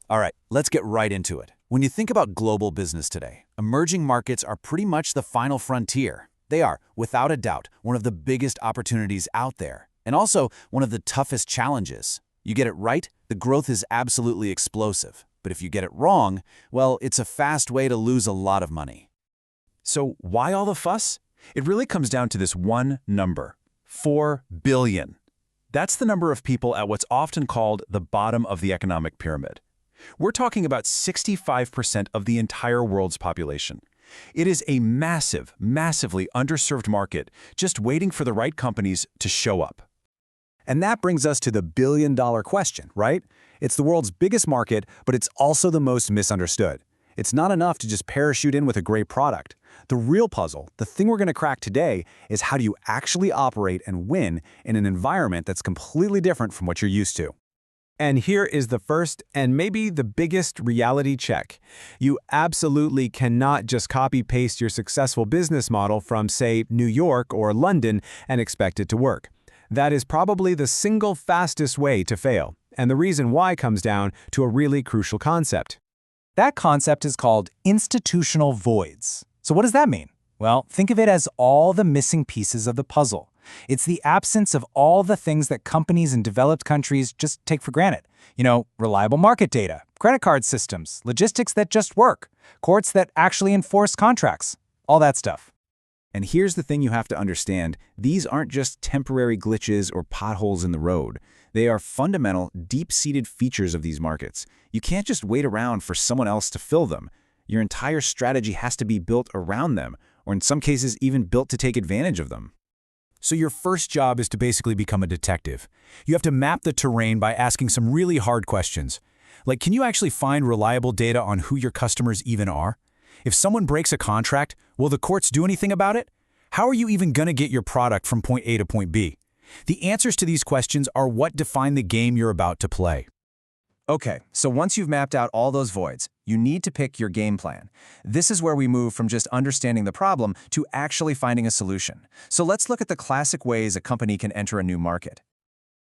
All right, let's get right into it. When you think about global business today, emerging markets are pretty much the final frontier. They are, without a doubt, one of the biggest opportunities out there, and also one of the toughest challenges. You get it right, the growth is absolutely explosive. But if you get it wrong, well, it's a fast way to lose a lot of money. So why all the fuss? It really comes down to this one number, 4 billion. That's the number of people at what's often called the bottom of the economic pyramid. We're talking about 65% of the entire world's population. It is a massive, massively underserved market just waiting for the right companies to show up. And that brings us to the billion-dollar question, right? It's the world's biggest market, but it's also the most misunderstood. It's not enough to just parachute in with a great product. The real puzzle, the thing we're going to crack today, is how do you actually operate and win in an environment that's completely different from what you're used to. And here is the first and maybe the biggest reality check. You absolutely cannot just copy-paste your successful business model from, say, New York or London and expect it to work. That is probably the single fastest way to fail, and the reason why comes down to a really crucial concept. That concept is called institutional voids. So what does that mean? Well, think of it as all the missing pieces of the puzzle. It's the absence of all the things that companies in developed countries just take for granted. Reliable market data, credit card systems, logistics that just work, courts that actually enforce contracts, all that stuff. And here's the thing you have to understand. These aren't just temporary glitches or potholes in the road. They are fundamental, deep-seated features of these markets. You can't just wait around for someone else to fill them. Your entire strategy has to be built around them, or in some cases even built to take advantage of them. So your first job is to basically become a detective. You have to map the terrain by asking some really hard questions. Like, can you actually find reliable data on who your customers even are? If someone breaks a contract, will the courts do anything about it? How are you even going to get your product from point A to point B? The answers to these questions are what define the game you're about to play. Okay, so once you've mapped out all those voids, you need to pick your game plan. This is where we move from just understanding the problem to actually finding a solution. So let's look at the classic ways a company can enter a new market.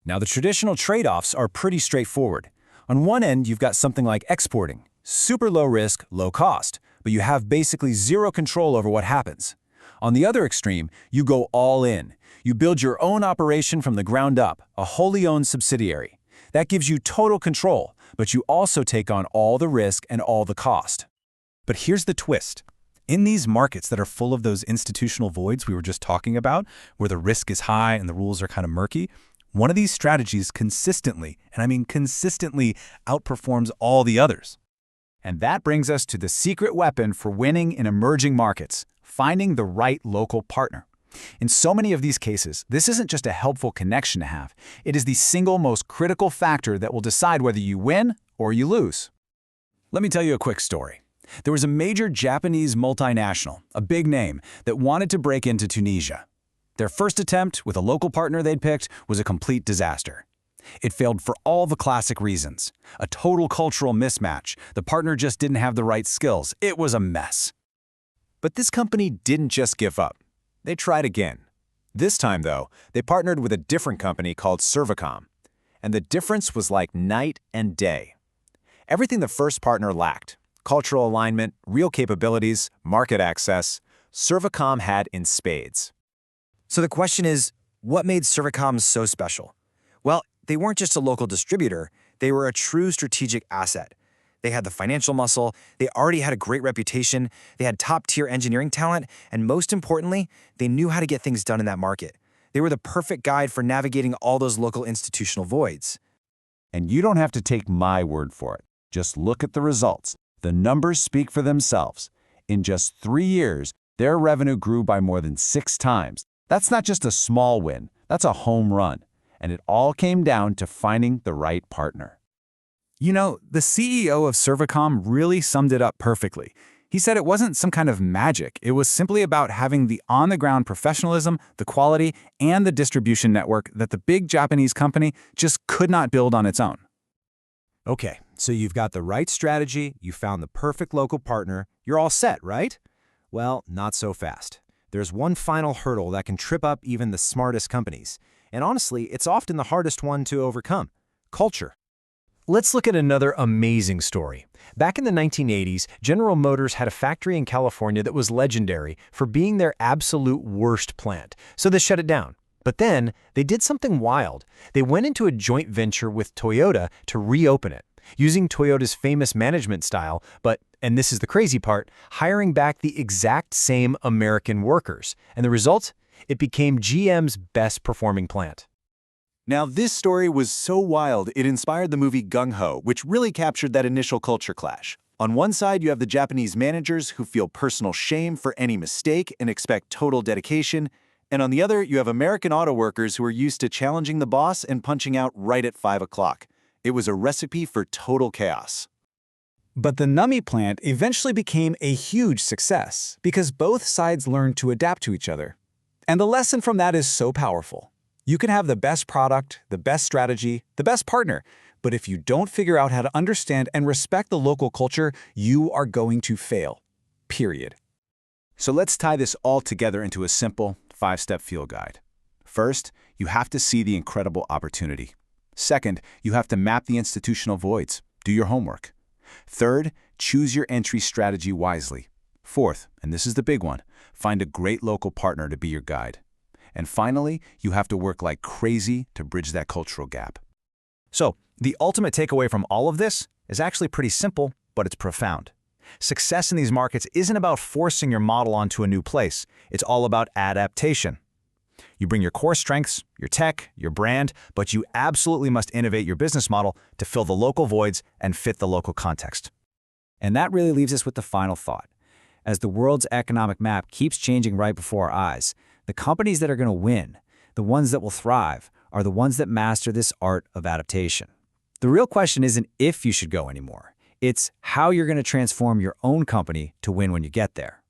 Now, the traditional trade-offs are pretty straightforward. On one end, you've got something like exporting. Super low risk, low cost, but you have basically zero control over what happens. On the other extreme, you go all in. You build your own operation from the ground up, a wholly owned subsidiary. That gives you total control, but you also take on all the risk and all the cost. But here's the twist. In these markets that are full of those institutional voids we were just talking about, where the risk is high and the rules are kind of murky, one of these strategies consistently, and I mean consistently, outperforms all the others. And that brings us to the secret weapon for winning in emerging markets, finding the right local partner. In so many of these cases, this isn't just a helpful connection to have. It is the single most critical factor that will decide whether you win or you lose. Let me tell you a quick story. There was a major Japanese multinational, a big name, that wanted to break into Tunisia. Their first attempt with a local partner they'd picked was a complete disaster. It failed for all the classic reasons. A total cultural mismatch. The partner just didn't have the right skills. It was a mess. But this company didn't just give up. They tried again. This time, though, they partnered with a different company called Servicom. And the difference was like night and day. Everything the first partner lacked, cultural alignment, real capabilities, market access, Servicom had in spades. So the question is, what made Servicom so special? Well, they weren't just a local distributor, they were a true strategic asset. They had the financial muscle, they already had a great reputation, they had top-tier engineering talent, and most importantly, they knew how to get things done in that market. They were the perfect guide for navigating all those local institutional voids. And you don't have to take my word for it. Just look at the results. The numbers speak for themselves. In just 3 years, their revenue grew by more than 6 times. That's not just a small win, that's a home run. And it all came down to finding the right partner. The CEO of Servicom really summed it up perfectly. He said it wasn't some kind of magic. It was simply about having the on-the-ground professionalism, the quality, and the distribution network that the big Japanese company just could not build on its own. Okay, so you've got the right strategy, you found the perfect local partner, you're all set, right? Well, not so fast. There's one final hurdle that can trip up even the smartest companies. And honestly, it's often the hardest one to overcome: culture. Let's look at another amazing story. Back in the 1980s, General Motors had a factory in California that was legendary for being their absolute worst plant, so they shut it down. But then, they did something wild. They went into a joint venture with Toyota to reopen it, using Toyota's famous management style, but, and this is the crazy part, hiring back the exact same American workers. And the result? It became GM's best-performing plant. Now, this story was so wild, it inspired the movie Gung Ho, which really captured that initial culture clash. On one side, you have the Japanese managers who feel personal shame for any mistake and expect total dedication. And on the other, you have American auto workers who are used to challenging the boss and punching out right at 5 o'clock. It was a recipe for total chaos. But the Nummi plant eventually became a huge success because both sides learned to adapt to each other. And the lesson from that is so powerful. You can have the best product, the best strategy, the best partner, but if you don't figure out how to understand and respect the local culture, you are going to fail. Period. So let's tie this all together into a simple 5-step field guide. First, you have to see the incredible opportunity. Second, you have to map the institutional voids. Do your homework. Third, choose your entry strategy wisely. Fourth, and this is the big one, find a great local partner to be your guide. And finally, you have to work like crazy to bridge that cultural gap. So, the ultimate takeaway from all of this is actually pretty simple, but it's profound. Success in these markets isn't about forcing your model onto a new place. It's all about adaptation. You bring your core strengths, your tech, your brand, but you absolutely must innovate your business model to fill the local voids and fit the local context. And that really leaves us with the final thought. As the world's economic map keeps changing right before our eyes, the companies that are going to win, the ones that will thrive, are the ones that master this art of adaptation. The real question isn't if you should go anymore. It's how you're going to transform your own company to win when you get there.